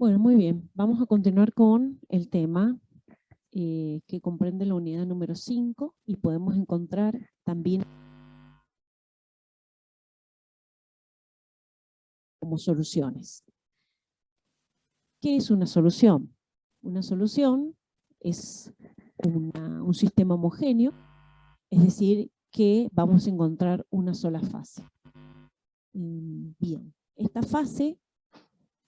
Bueno, muy bien. Vamos a continuar con el tema que comprende la unidad número 5 y podemos encontrar también como soluciones. ¿Qué es una solución? Una solución es un sistema homogéneo, es decir, que vamos a encontrar una sola fase. Bien, esta fase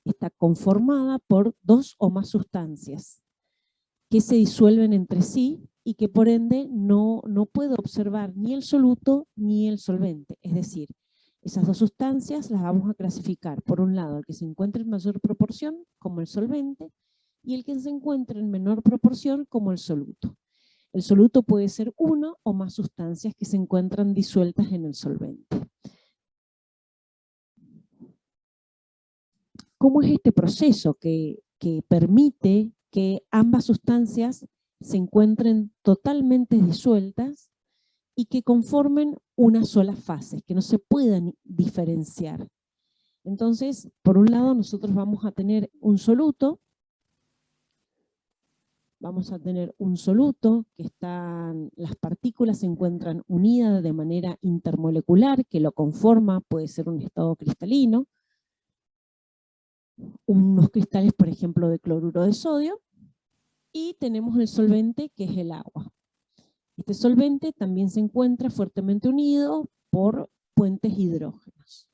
está conformada por dos o más sustancias que se disuelven entre sí y que por ende no puedo observar ni el soluto ni el solvente. Es decir, esas dos sustancias las vamos a clasificar, por un lado, el que se encuentra en mayor proporción como el solvente y el que se encuentra en menor proporción como el soluto. El soluto puede ser uno o más sustancias que se encuentran disueltas en el solvente. ¿Cómo es este proceso que permite que ambas sustancias se encuentren totalmente disueltas y que conformen una sola fase, que no se puedan diferenciar? Entonces, por un lado, nosotros vamos a tener un soluto, que las partículas se encuentran unidas de manera intermolecular, que lo conforma, puede ser un estado cristalino, unos cristales, por ejemplo, de cloruro de sodio, y tenemos el solvente, que es el agua. Este solvente también se encuentra fuertemente unido por puentes hidrógenos.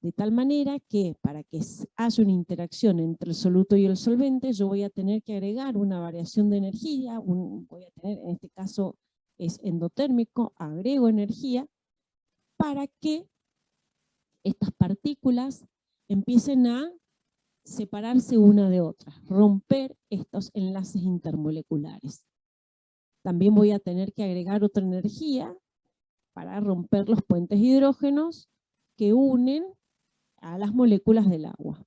De tal manera que para que haya una interacción entre el soluto y el solvente, yo voy a tener que agregar una variación de energía, voy a tener, en este caso es endotérmico, agrego energía, para que estas partículas empiecen a separarse una de otra, romper estos enlaces intermoleculares. También voy a tener que agregar otra energía para romper los puentes hidrógenos que unen a las moléculas del agua.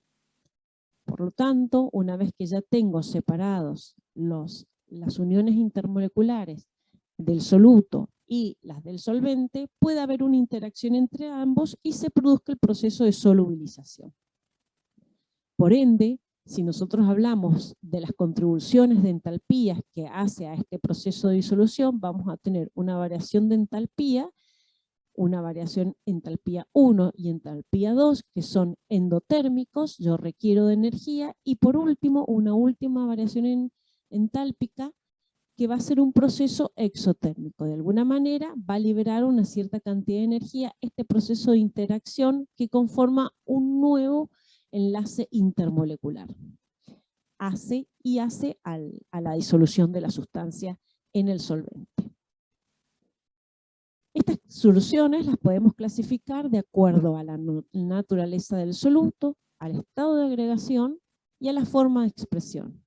Por lo tanto, una vez que ya tengo separados las uniones intermoleculares del soluto y las del solvente, puede haber una interacción entre ambos y se produzca el proceso de solubilización. Por ende, si nosotros hablamos de las contribuciones de entalpías que hace a este proceso de disolución, vamos a tener una variación de entalpía, una variación entalpía 1 y entalpía 2, que son endotérmicos, yo requiero de energía, y por último, una última variación entálpica, que va a ser un proceso exotérmico. De alguna manera va a liberar una cierta cantidad de energía, este proceso de interacción que conforma un nuevo enlace intermolecular. Hace a la disolución de la sustancia en el solvente. Estas soluciones las podemos clasificar de acuerdo a la naturaleza del soluto, al estado de agregación y a la forma de expresión.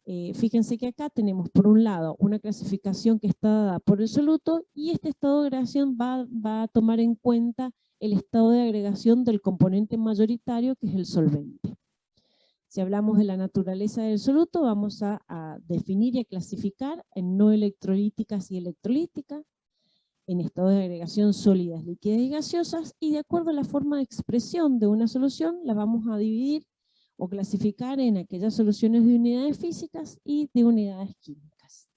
Fíjense que acá tenemos por un lado una clasificación que está dada por el soluto y este estado de agregación va a tomar en cuenta el estado de agregación del componente mayoritario, que es el solvente. Si hablamos de la naturaleza del soluto, vamos a definir y a clasificar en no electrolíticas y electrolíticas, en estado de agregación sólidas, líquidas y gaseosas, y de acuerdo a la forma de expresión de una solución, la vamos a dividir o clasificar en aquellas soluciones de unidades físicas y de unidades químicas.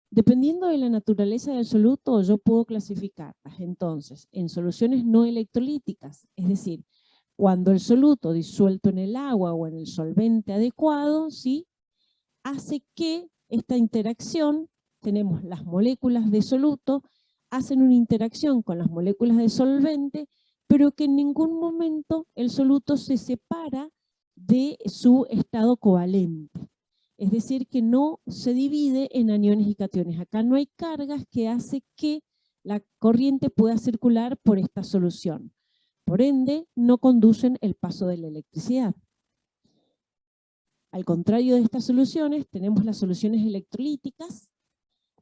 Dependiendo de la naturaleza del soluto, yo puedo clasificarlas entonces en soluciones no electrolíticas, es decir, cuando el soluto disuelto en el agua o en el solvente adecuado, ¿sí?, hace que esta interacción, tenemos las moléculas de soluto, hacen una interacción con las moléculas de solvente, pero que en ningún momento el soluto se separa de su estado covalente. Es decir, que no se divide en aniones y cationes. Acá no hay cargas que hace que la corriente pueda circular por esta solución. Por ende, no conducen el paso de la electricidad. Al contrario de estas soluciones, tenemos las soluciones electrolíticas,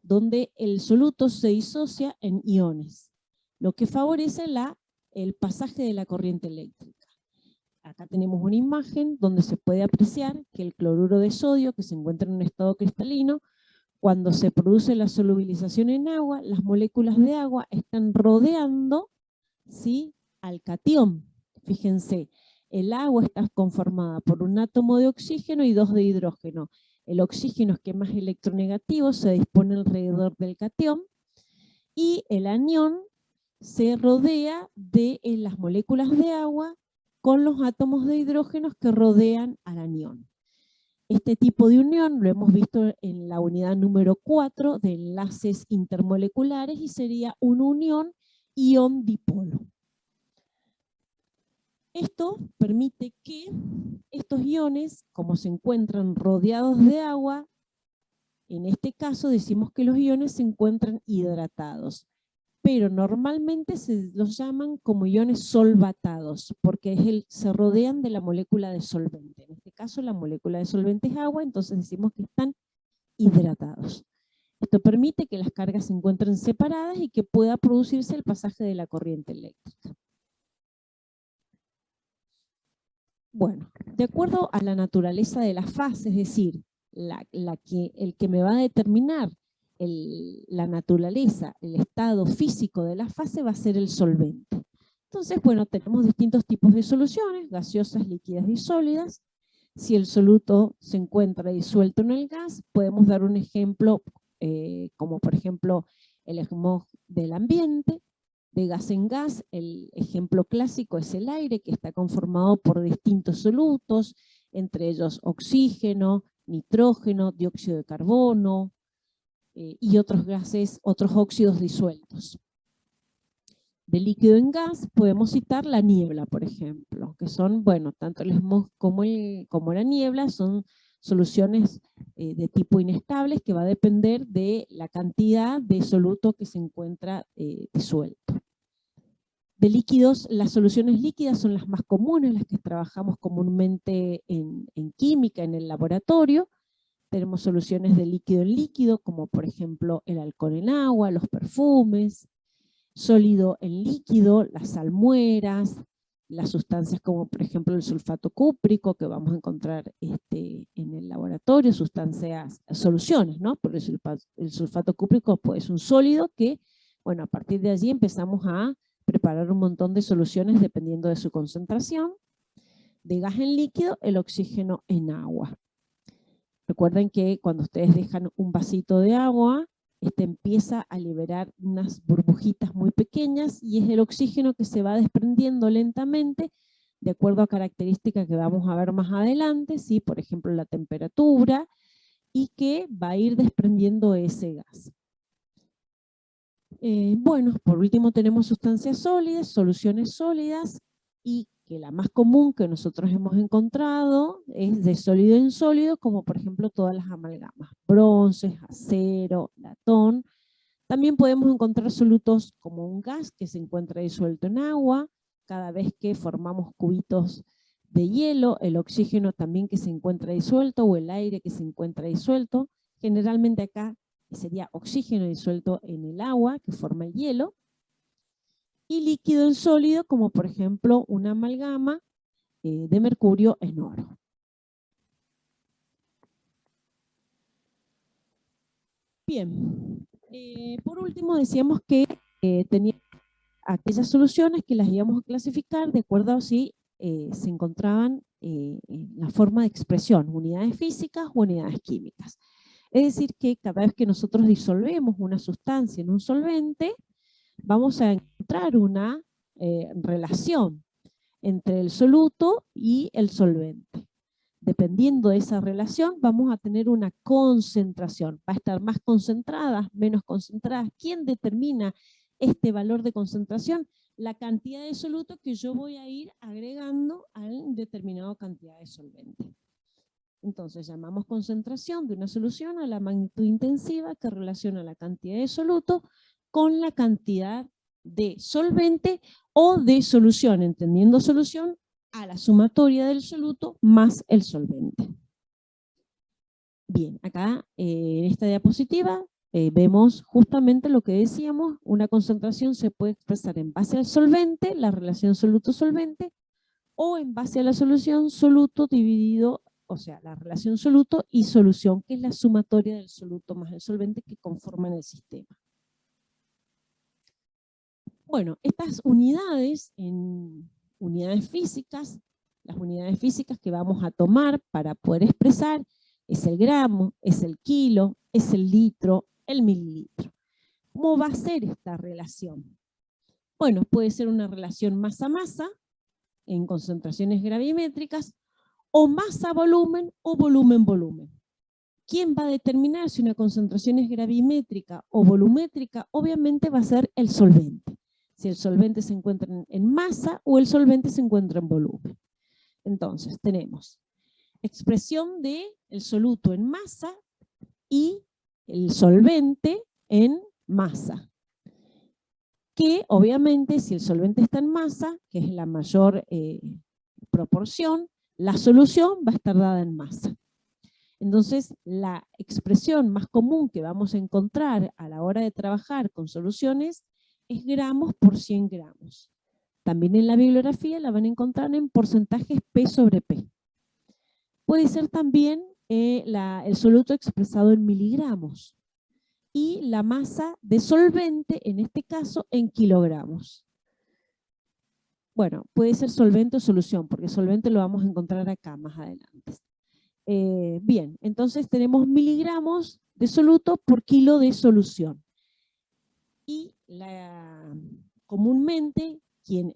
donde el soluto se disocia en iones, lo que favorece el pasaje de la corriente eléctrica. Acá tenemos una imagen donde se puede apreciar que el cloruro de sodio, que se encuentra en un estado cristalino, cuando se produce la solubilización en agua, las moléculas de agua están rodeando, ¿sí?, al catión. Fíjense, el agua está conformada por un átomo de oxígeno y 2 de hidrógeno. El oxígeno, que es más electronegativo, se dispone alrededor del catión, y el anión se rodea de las moléculas de agua con los átomos de hidrógeno que rodean al anión. Este tipo de unión lo hemos visto en la unidad número 4 de enlaces intermoleculares y sería una unión ion-dipolo. Esto permite que estos iones, como se encuentran rodeados de agua, en este caso decimos que los iones se encuentran hidratados, pero normalmente se los llaman como iones solvatados, porque se rodean de la molécula de solvente. En este caso la molécula de solvente es agua, entonces decimos que están hidratados. Esto permite que las cargas se encuentren separadas y que pueda producirse el pasaje de la corriente eléctrica. Bueno, de acuerdo a la naturaleza de la fase, es decir, el que me va a determinar la naturaleza, el estado físico de la fase va a ser el solvente. Entonces, bueno, tenemos distintos tipos de soluciones, gaseosas, líquidas y sólidas. Si el soluto se encuentra disuelto en el gas, podemos dar un ejemplo, como por ejemplo el smog del ambiente. De gas en gas, el ejemplo clásico es el aire, que está conformado por distintos solutos, entre ellos oxígeno, nitrógeno, dióxido de carbono y otros gases, otros óxidos disueltos. De líquido en gas podemos citar la niebla, por ejemplo, que son, bueno, tanto el smog como la niebla son soluciones de tipo inestables que va a depender de la cantidad de soluto que se encuentra disuelto. De líquidos, las soluciones líquidas son las más comunes, las que trabajamos comúnmente en química, en el laboratorio. Tenemos soluciones de líquido en líquido, como por ejemplo el alcohol en agua, los perfumes. Sólido en líquido, las salmueras, las sustancias como por ejemplo el sulfato cúprico, que vamos a encontrar en el laboratorio, soluciones, ¿no? Porque el sulfato cúprico pues, es un sólido que, bueno, a partir de allí empezamos a preparar un montón de soluciones dependiendo de su concentración. De gas en líquido, el oxígeno en agua. Recuerden que cuando ustedes dejan un vasito de agua, empieza a liberar unas burbujitas muy pequeñas y es el oxígeno que se va desprendiendo lentamente de acuerdo a características que vamos a ver más adelante, ¿sí? Por ejemplo la temperatura, y que va a ir desprendiendo ese gas. Bueno, por último tenemos sustancias sólidas, soluciones sólidas, y que la más común que nosotros hemos encontrado es de sólido en sólido, como por ejemplo todas las amalgamas, bronces, acero, latón. También podemos encontrar solutos como un gas que se encuentra disuelto en agua, cada vez que formamos cubitos de hielo, el oxígeno también que se encuentra disuelto, o el aire que se encuentra disuelto. Generalmente acá sería oxígeno disuelto en el agua que forma el hielo. Y líquido en sólido, como por ejemplo una amalgama de mercurio en oro. Bien, por último decíamos que tenía aquellas soluciones que las íbamos a clasificar de acuerdo a si se encontraban en la forma de expresión, unidades físicas o unidades químicas. Es decir que cada vez que nosotros disolvemos una sustancia en un solvente, vamos a encontrar una relación entre el soluto y el solvente. Dependiendo de esa relación, vamos a tener una concentración. Va a estar más concentrada, menos concentrada. ¿Quién determina este valor de concentración? La cantidad de soluto que yo voy a ir agregando a determinada cantidad de solvente. Entonces llamamos concentración de una solución a la magnitud intensiva que relaciona la cantidad de soluto con la cantidad de solvente o de solución, entendiendo solución a la sumatoria del soluto más el solvente. Bien, acá en esta diapositiva vemos justamente lo que decíamos, una concentración se puede expresar en base al solvente, la relación soluto-solvente, o en base a la solución soluto dividido, o sea, la relación soluto y solución, que es la sumatoria del soluto más el solvente que conforman el sistema. Bueno, estas unidades, en unidades físicas, Las unidades físicas que vamos a tomar para poder expresar es el gramo, es el kilo, es el litro, el mililitro. ¿Cómo va a ser esta relación? Bueno, puede ser una relación masa-masa en concentraciones gravimétricas, o masa-volumen o volumen-volumen. ¿Quién va a determinar si una concentración es gravimétrica o volumétrica? Obviamente va a ser el solvente. Si el solvente se encuentra en masa o el solvente se encuentra en volumen. Entonces tenemos expresión del soluto en masa y el solvente en masa. Que obviamente si el solvente está en masa, que es la mayor proporción, la solución va a estar dada en masa. Entonces, la expresión más común que vamos a encontrar a la hora de trabajar con soluciones es gramos por 100 gramos. También en la bibliografía la van a encontrar en porcentajes P sobre P. Puede ser también el soluto expresado en miligramos y la masa de solvente, en este caso, en kilogramos. Bueno, puede ser solvente o solución, porque solvente lo vamos a encontrar acá más adelante. Bien, entonces tenemos miligramos de soluto por kilo de solución. Y comúnmente quien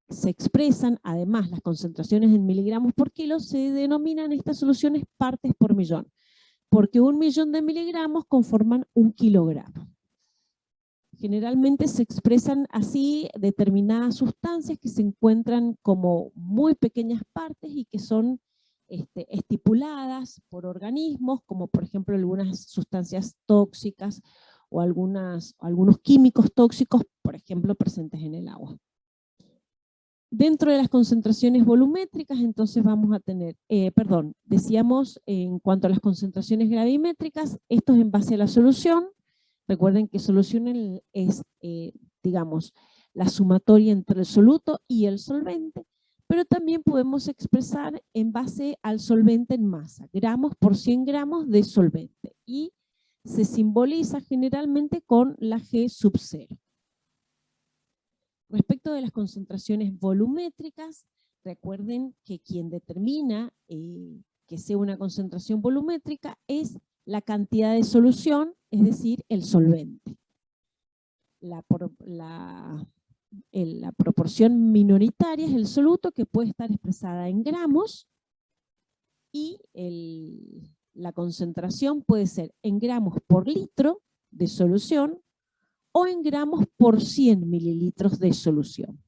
se expresan, además las concentraciones en miligramos por kilo, se denominan estas soluciones partes por millón, porque 1 millón de miligramos conforman 1 kilogramo. Generalmente se expresan así determinadas sustancias que se encuentran como muy pequeñas partes y que son estipuladas por organismos, como por ejemplo algunas sustancias tóxicas o algunos químicos tóxicos, por ejemplo, presentes en el agua. Dentro de las concentraciones volumétricas, entonces vamos a tener, decíamos en cuanto a las concentraciones gravimétricas, esto es en base a la solución. Recuerden que solución es, digamos, la sumatoria entre el soluto y el solvente, pero también podemos expresar en base al solvente en masa, gramos por 100 gramos de solvente, y se simboliza generalmente con la G sub 0. Respecto de las concentraciones volumétricas, recuerden que quien determina que sea una concentración volumétrica es la cantidad de solución, es decir, el solvente. La proporción minoritaria es el soluto, que puede estar expresada en gramos, y la concentración puede ser en gramos por litro de solución o en gramos por 100 mililitros de solución.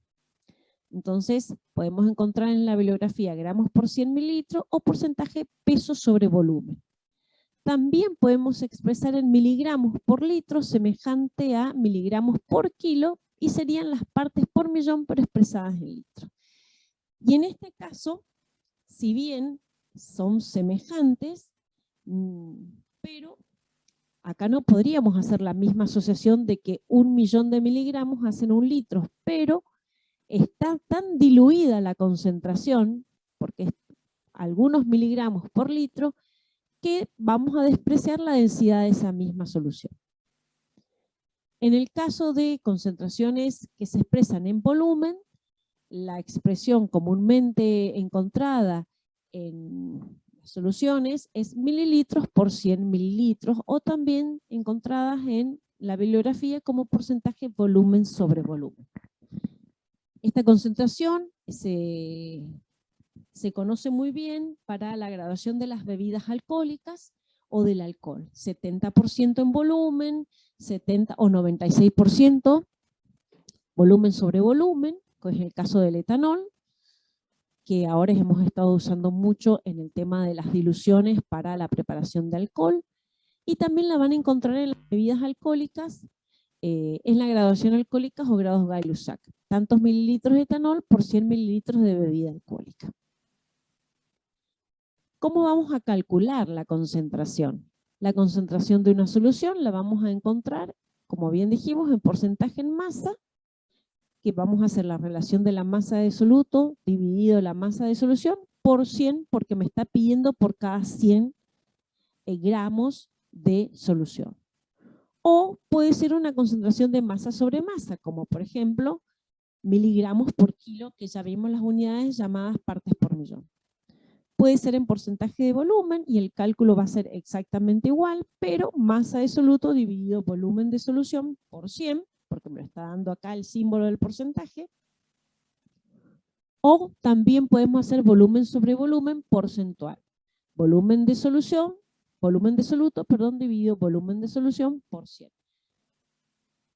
Entonces, podemos encontrar en la bibliografía gramos por 100 mililitros o porcentaje peso sobre volumen. También podemos expresar en miligramos por litro semejante a miligramos por kilo, y serían las partes por millón pero expresadas en litro. Y en este caso, si bien son semejantes, pero acá no podríamos hacer la misma asociación de que 1 millón de miligramos hacen 1 litro, pero está tan diluida la concentración, porque es algunos miligramos por litro, que vamos a despreciar la densidad de esa misma solución. En el caso de concentraciones que se expresan en volumen, la expresión comúnmente encontrada en soluciones es mililitros por 100 mililitros, o también encontradas en la bibliografía como porcentaje volumen sobre volumen. Esta concentración se conoce muy bien para la graduación de las bebidas alcohólicas o del alcohol. 70% en volumen, 70 o 96% volumen sobre volumen, que es el caso del etanol, que ahora hemos estado usando mucho en el tema de las diluciones para la preparación de alcohol, y también la van a encontrar en las bebidas alcohólicas, en la graduación alcohólica o grados Gay-Lussac, tantos mililitros de etanol por 100 mililitros de bebida alcohólica. ¿Cómo vamos a calcular la concentración? La concentración de una solución la vamos a encontrar, como bien dijimos, en porcentaje en masa, que vamos a hacer la relación de la masa de soluto dividido la masa de solución por 100, porque me está pidiendo por cada 100 gramos de solución. O puede ser una concentración de masa sobre masa, como por ejemplo miligramos por kilo, que ya vimos las unidades llamadas partes por millón. Puede ser en porcentaje de volumen y el cálculo va a ser exactamente igual, pero masa de soluto dividido volumen de solución por 100, porque me lo está dando acá el símbolo del porcentaje. O también podemos hacer volumen sobre volumen porcentual. Volumen de solución, volumen de soluto, perdón, dividido volumen de solución por 100.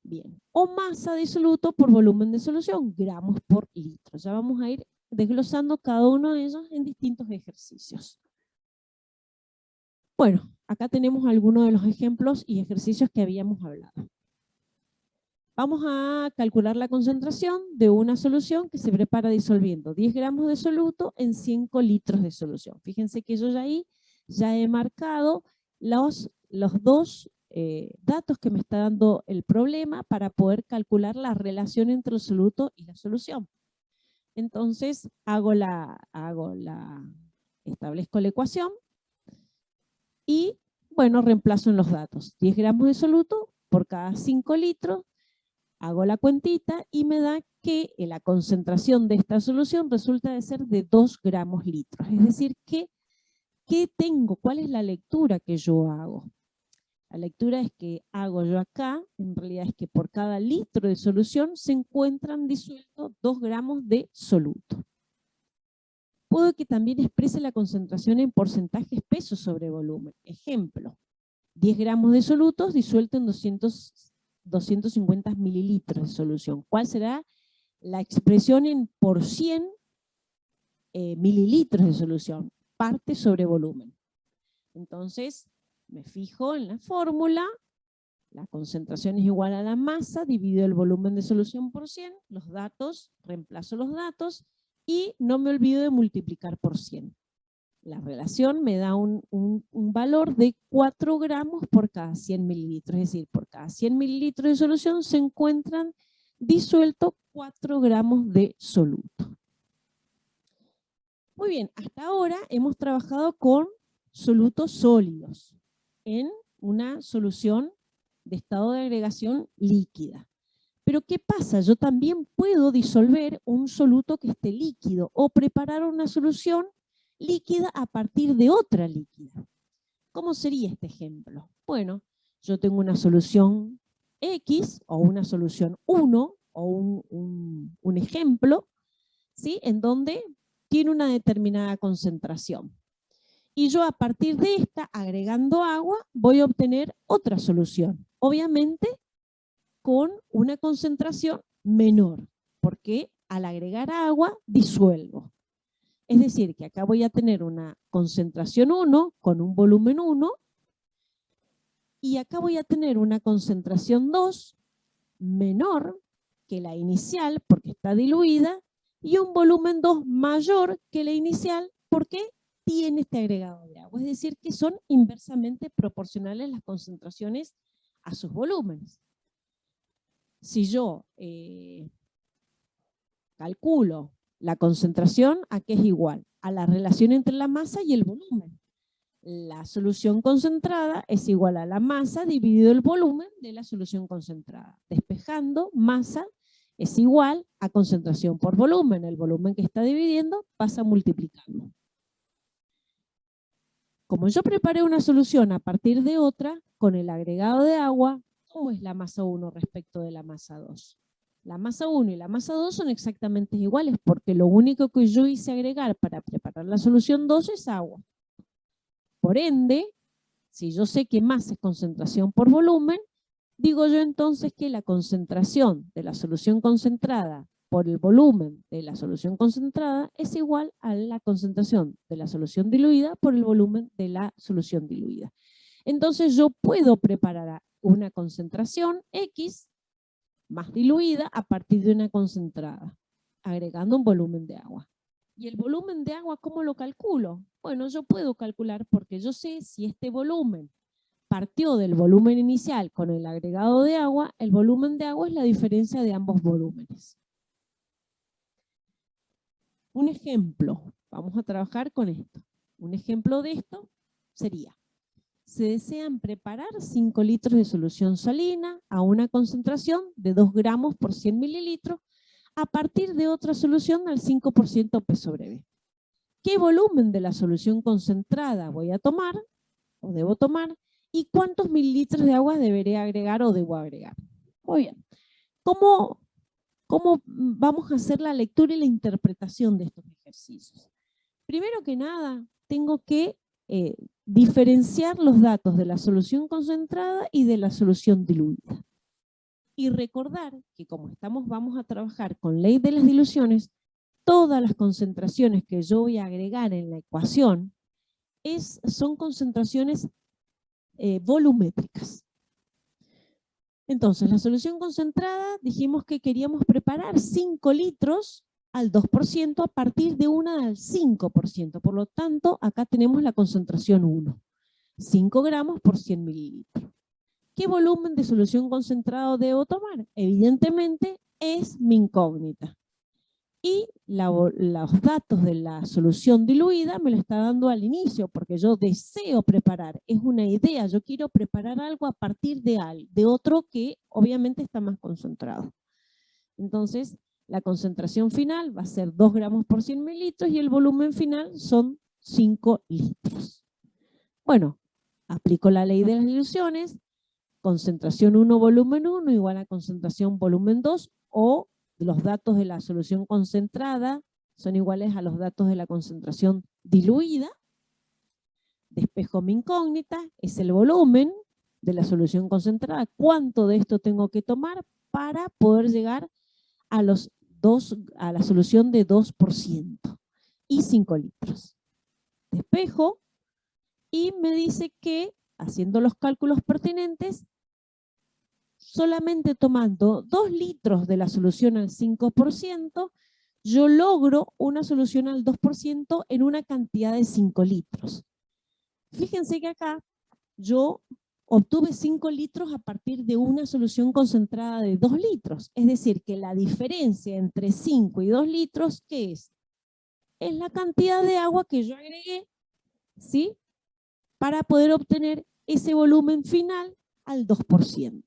Bien. O masa de soluto por volumen de solución, gramos por litro. Ya vamos a ir desglosando cada uno de ellos en distintos ejercicios. Bueno, acá tenemos algunos de los ejemplos y ejercicios que habíamos hablado. Vamos a calcular la concentración de una solución que se prepara disolviendo 10 gramos de soluto en 5 litros de solución. Fíjense que yo ya he marcado los dos datos que me está dando el problema para poder calcular la relación entre el soluto y la solución. Entonces establezco la ecuación y, bueno, reemplazo en los datos. 10 gramos de soluto por cada 5 litros, hago la cuentita y me da que la concentración de esta solución resulta de ser de 2 gramos litros. Es decir, ¿qué tengo? ¿Cuál es la lectura que yo hago? La lectura es que hago yo acá, en realidad es que por cada litro de solución se encuentran disueltos 2 gramos de soluto. Puedo que también exprese la concentración en porcentajes peso sobre volumen. Ejemplo, 10 gramos de solutos disuelto en 250 mililitros de solución. ¿Cuál será la expresión en por 100 mililitros de solución? Parte sobre volumen. Entonces, me fijo en la fórmula, la concentración es igual a la masa, dividido el volumen de solución por 100, los datos, reemplazo los datos, y no me olvido de multiplicar por 100. La relación me da un valor de 4 gramos por cada 100 mililitros, es decir, por cada 100 mililitros de solución se encuentran disueltos 4 gramos de soluto. Muy bien, hasta ahora hemos trabajado con solutos sólidos en una solución de estado de agregación líquida. Pero ¿qué pasa? Yo también puedo disolver un soluto que esté líquido o preparar una solución líquida a partir de otra líquida. ¿Cómo sería este ejemplo? Bueno, yo tengo una solución X o una solución 1 o un ejemplo, ¿sí? En donde tiene una determinada concentración. Y yo a partir de esta, agregando agua, voy a obtener otra solución. Obviamente con una concentración menor, porque al agregar agua disuelvo. Es decir, que acá voy a tener una concentración 1 con un volumen 1 y acá voy a tener una concentración 2 menor que la inicial porque está diluida y un volumen 2 mayor que la inicial porque tiene este agregado de agua. Es decir, que son inversamente proporcionales las concentraciones a sus volúmenes. Si yo calculo la concentración, ¿a qué es igual? A la relación entre la masa y el volumen. La solución concentrada es igual a la masa dividido el volumen de la solución concentrada. Despejando, masa es igual a concentración por volumen. El volumen que está dividiendo pasa multiplicando. Como yo preparé una solución a partir de otra, con el agregado de agua, ¿cómo es la masa 1 respecto de la masa 2? La masa 1 y la masa 2 son exactamente iguales porque lo único que yo hice agregar para preparar la solución 2 es agua. Por ende, si yo sé que masa es concentración por volumen, digo yo entonces que la concentración de la solución concentrada por el volumen de la solución concentrada es igual a la concentración de la solución diluida por el volumen de la solución diluida. Entonces yo puedo preparar una concentración X más diluida a partir de una concentrada, agregando un volumen de agua. ¿Y el volumen de agua cómo lo calculo? Bueno, yo puedo calcular porque yo sé si este volumen partió del volumen inicial con el agregado de agua, el volumen de agua es la diferencia de ambos volúmenes. Un ejemplo, vamos a trabajar con esto. Un ejemplo de esto sería, se desean preparar 5 litros de solución salina a una concentración de 2 gramos por 100 mililitros a partir de otra solución al 5% P sobre B. ¿Qué volumen de la solución concentrada voy a tomar o debo tomar? ¿Y cuántos mililitros de agua deberé agregar o debo agregar? Muy bien. ¿Cómo vamos a hacer la lectura y la interpretación de estos ejercicios? Primero que nada, tengo que diferenciar los datos de la solución concentrada y de la solución diluida. Y recordar que como vamos a trabajar con ley de las diluciones, todas las concentraciones que yo voy a agregar en la ecuación son concentraciones volumétricas. Entonces, la solución concentrada, dijimos que queríamos preparar 5 litros al 2% a partir de 1 al 5%. Por lo tanto, acá tenemos la concentración 1. 5 gramos por 100 mililitros. ¿Qué volumen de solución concentrada debo tomar? Evidentemente es mi incógnita. Y los datos de la solución diluida me lo está dando al inicio, porque yo deseo preparar, es una idea, yo quiero preparar algo a partir de otro que obviamente está más concentrado. Entonces, la concentración final va a ser 2 gramos por 100 mililitros y el volumen final son 5 litros. Bueno, aplico la ley de las diluciones, concentración 1, volumen 1 igual a concentración volumen 2, o los datos de la solución concentrada son iguales a los datos de la concentración diluida. Despejo mi incógnita, es el volumen de la solución concentrada. ¿Cuánto de esto tengo que tomar para poder llegar a la solución de 2% y 5 litros? Despejo y me dice que, haciendo los cálculos pertinentes, solamente tomando 2 litros de la solución al 5%, yo logro una solución al 2% en una cantidad de 5 litros. Fíjense que acá yo obtuve 5 litros a partir de una solución concentrada de 2 litros. Es decir, que la diferencia entre 5 y 2 litros, ¿qué es? Es la cantidad de agua que yo agregué, ¿sí?, para poder obtener ese volumen final al 2%.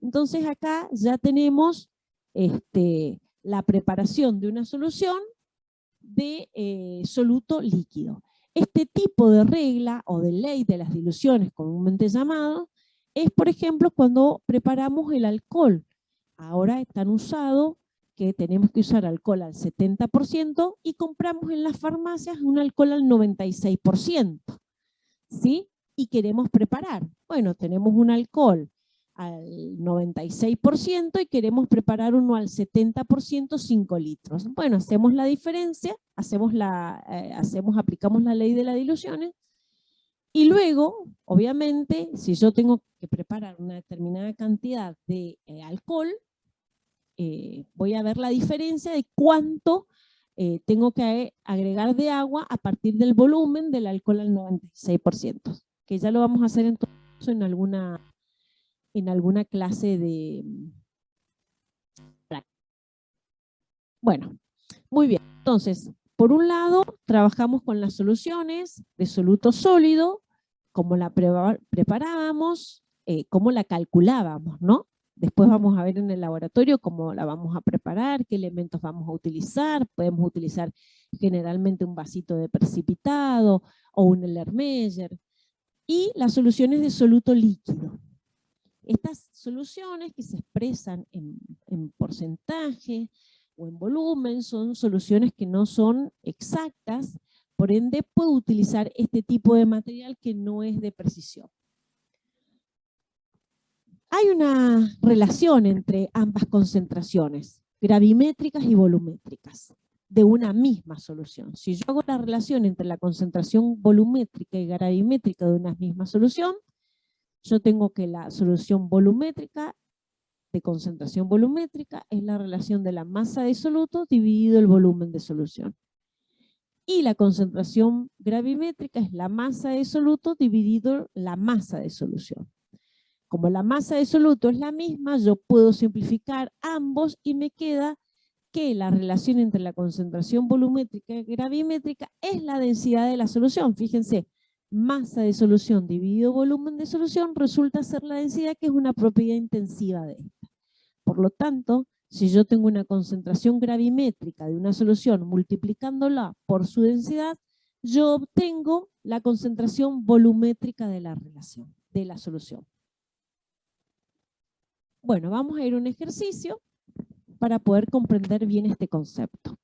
Entonces acá ya tenemos la preparación de una solución de soluto líquido. Este tipo de regla o de ley de las diluciones comúnmente llamado es, por ejemplo, cuando preparamos el alcohol. Ahora es tan usado que tenemos que usar alcohol al 70% y compramos en las farmacias un alcohol al 96%. ¿Sí? Y queremos preparar. Bueno, tenemos un alcohol al 96% y queremos preparar uno al 70%, 5 litros. Bueno, hacemos la diferencia, aplicamos la ley de las diluciones y luego, obviamente, si yo tengo que preparar una determinada cantidad de alcohol, voy a ver la diferencia de cuánto tengo que agregar de agua a partir del volumen del alcohol al 96%, que ya lo vamos a hacer entonces en alguna clase de... Bueno, muy bien. Entonces, por un lado, trabajamos con las soluciones de soluto sólido, cómo la preparábamos, cómo la calculábamos, ¿no? Después vamos a ver en el laboratorio cómo la vamos a preparar, qué elementos vamos a utilizar. Podemos utilizar generalmente un vasito de precipitado o un Erlenmeyer. Y las soluciones de soluto líquido. Estas soluciones que se expresan en porcentaje o en volumen son soluciones que no son exactas, por ende puedo utilizar este tipo de material que no es de precisión. Hay una relación entre ambas concentraciones, gravimétricas y volumétricas, de una misma solución. Si yo hago la relación entre la concentración volumétrica y gravimétrica de una misma solución, yo tengo que la solución volumétrica de concentración volumétrica es la relación de la masa de soluto dividido el volumen de solución. Y la concentración gravimétrica es la masa de soluto dividido la masa de solución. Como la masa de soluto es la misma, yo puedo simplificar ambos y me queda que la relación entre la concentración volumétrica y gravimétrica es la densidad de la solución. Fíjense, masa de solución dividido volumen de solución resulta ser la densidad, que es una propiedad intensiva de esta. Por lo tanto, si yo tengo una concentración gravimétrica de una solución multiplicándola por su densidad, yo obtengo la concentración volumétrica de la relación, de la solución. Bueno, vamos a ir a un ejercicio para poder comprender bien este concepto.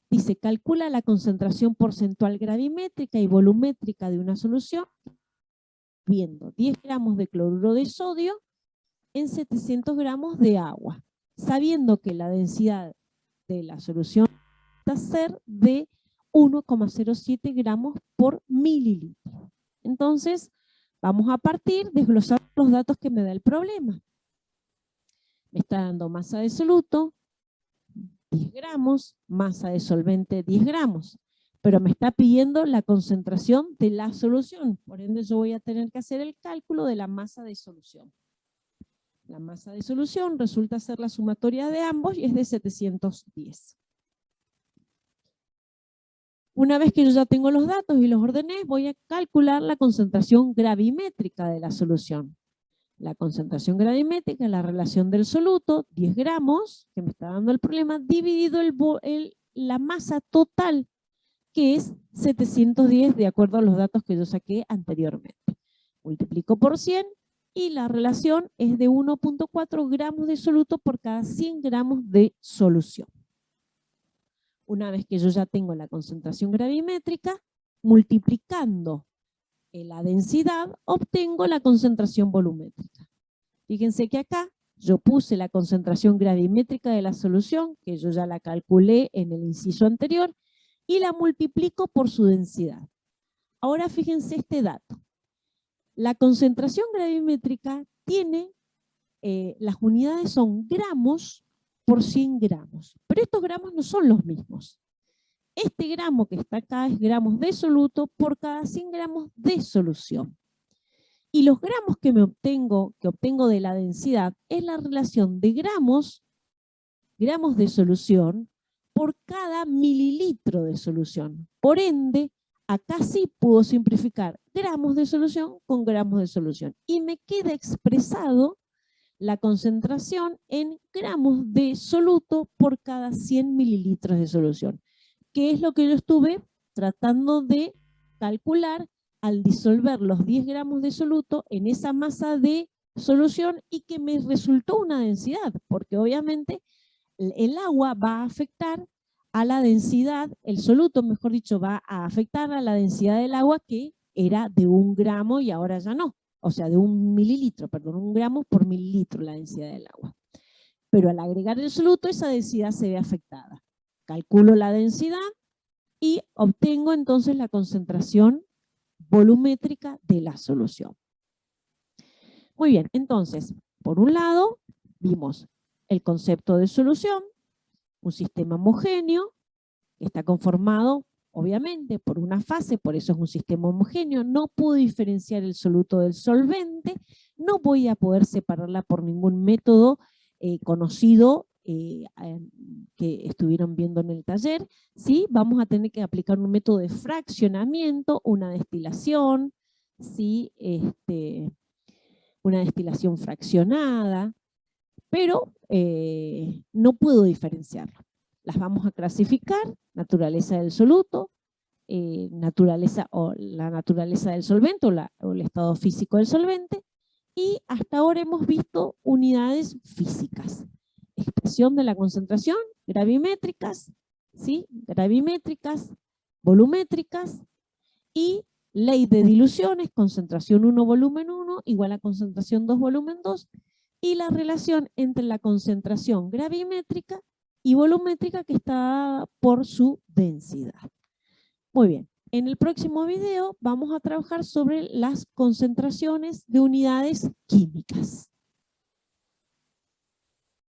Dice, calcula la concentración porcentual gravimétrica y volumétrica de una solución viendo 10 gramos de cloruro de sodio en 700 gramos de agua, sabiendo que la densidad de la solución va a ser de 1,07 gramos por mililitro. Entonces, vamos a partir desglosando los datos que me da el problema. Me está dando masa de soluto, 10 gramos, masa de solvente, 10 gramos. Pero me está pidiendo la concentración de la solución. Por ende, yo voy a tener que hacer el cálculo de la masa de solución. La masa de solución resulta ser la sumatoria de ambos y es de 710. Una vez que yo ya tengo los datos y los ordené, voy a calcular la concentración gravimétrica de la solución. La concentración gravimétrica es la relación del soluto, 10 gramos, que me está dando el problema, dividido la masa total, que es 710 de acuerdo a los datos que yo saqué anteriormente. Multiplico por 100 y la relación es de 1,4 gramos de soluto por cada 100 gramos de solución. Una vez que yo ya tengo la concentración gravimétrica, multiplicando la densidad, obtengo la concentración volumétrica. Fíjense que acá yo puse la concentración gravimétrica de la solución, que yo ya la calculé en el inciso anterior, y la multiplico por su densidad. Ahora fíjense este dato. La concentración gravimétrica tiene, las unidades son gramos por 100 gramos, pero estos gramos no son los mismos. Este gramo que está acá es gramos de soluto por cada 100 gramos de solución. Y los gramos que obtengo de la densidad es la relación de gramos de solución por cada mililitro de solución. Por ende, acá sí puedo simplificar gramos de solución con gramos de solución. Y me queda expresado la concentración en gramos de soluto por cada 100 mililitros de solución, que es lo que yo estuve tratando de calcular al disolver los 10 gramos de soluto en esa masa de solución y que me resultó una densidad, porque obviamente el agua va a afectar a la densidad, el soluto, mejor dicho, va a afectar a la densidad del agua que era de 1 gramo y ahora ya no. O sea, de 1 mililitro, perdón, 1 gramo por mililitro la densidad del agua. Pero al agregar el soluto, esa densidad se ve afectada. Calculo la densidad y obtengo entonces la concentración volumétrica de la solución. Muy bien, entonces, por un lado, vimos el concepto de solución, un sistema homogéneo que está conformado, obviamente, por una fase, por eso es un sistema homogéneo, no puedo diferenciar el soluto del solvente, no voy a poder separarla por ningún método conocido que estuvieron viendo en el taller, ¿sí? Vamos a tener que aplicar un método de fraccionamiento, una destilación, ¿sí? Una destilación fraccionada, pero no puedo diferenciarlo. Las vamos a clasificar, naturaleza del soluto, la naturaleza del solvente o el estado físico del solvente, y hasta ahora hemos visto unidades físicas. Expresión de la concentración, gravimétricas, ¿sí? Gravimétricas, volumétricas, y ley de diluciones, concentración 1, volumen 1, igual a concentración 2, volumen 2, y la relación entre la concentración gravimétrica y volumétrica que está dada por su densidad. Muy bien, en el próximo video vamos a trabajar sobre las concentraciones de unidades químicas.